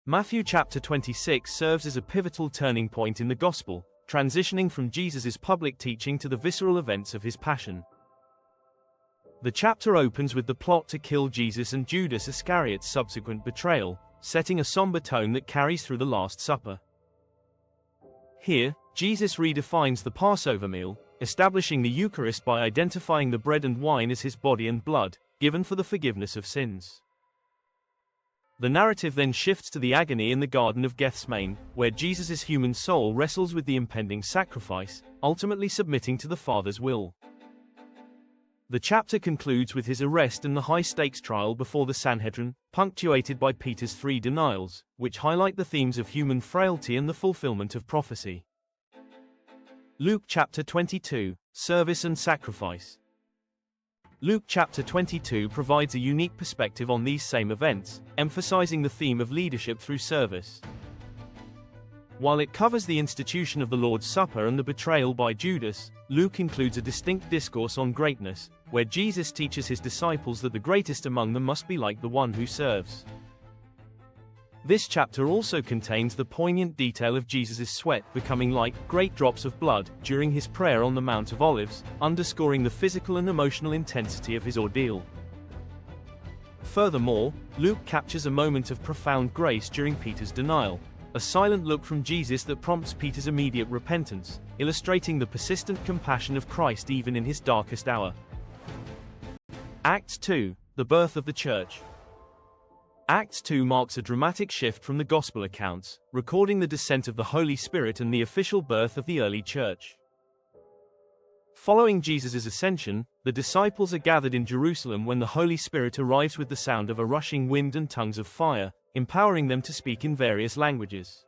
Matthew chapter 26 serves as a pivotal turning point in the gospel, transitioning from Jesus' public teaching to the visceral events of his passion. The chapter opens with the plot to kill Jesus and Judas Iscariot's subsequent betrayal, setting a somber tone that carries through the Last Supper. Here, Jesus redefines the Passover meal, establishing the Eucharist by identifying the bread and wine as his body and blood, given for the forgiveness of sins. The narrative then shifts to the agony in the Garden of Gethsemane, where Jesus' human soul wrestles with the impending sacrifice, ultimately submitting to the Father's will. The chapter concludes with his arrest and the high-stakes trial before the Sanhedrin, punctuated by Peter's 3 denials, which highlight the themes of human frailty and the fulfillment of prophecy. Luke chapter 22, Service and Sacrifice. Luke chapter 22 provides a unique perspective on these same events, emphasizing the theme of leadership through service. While it covers the institution of the Lord's Supper and the betrayal by Judas, Luke includes a distinct discourse on greatness, where Jesus teaches his disciples that the greatest among them must be like the one who serves. This chapter also contains the poignant detail of Jesus' sweat becoming like great drops of blood during his prayer on the Mount of Olives, underscoring the physical and emotional intensity of his ordeal. Furthermore, Luke captures a moment of profound grace during Peter's denial, a silent look from Jesus that prompts Peter's immediate repentance, illustrating the persistent compassion of Christ even in his darkest hour. Acts 2, the birth of the Church. Acts 2 marks a dramatic shift from the Gospel accounts, recording the descent of the Holy Spirit and the official birth of the early church. Following Jesus' ascension, the disciples are gathered in Jerusalem when the Holy Spirit arrives with the sound of a rushing wind and tongues of fire, empowering them to speak in various languages.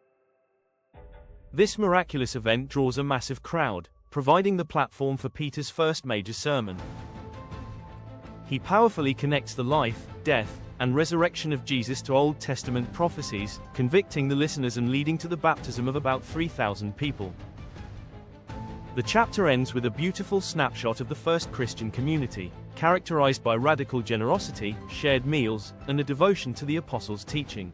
This miraculous event draws a massive crowd, providing the platform for Peter's first major sermon. He powerfully connects the life, death, and resurrection of Jesus to Old Testament prophecies, convicting the listeners and leading to the baptism of about 3,000 people. The chapter ends with a beautiful snapshot of the first Christian community, characterized by radical generosity, shared meals, and a devotion to the apostles' teaching.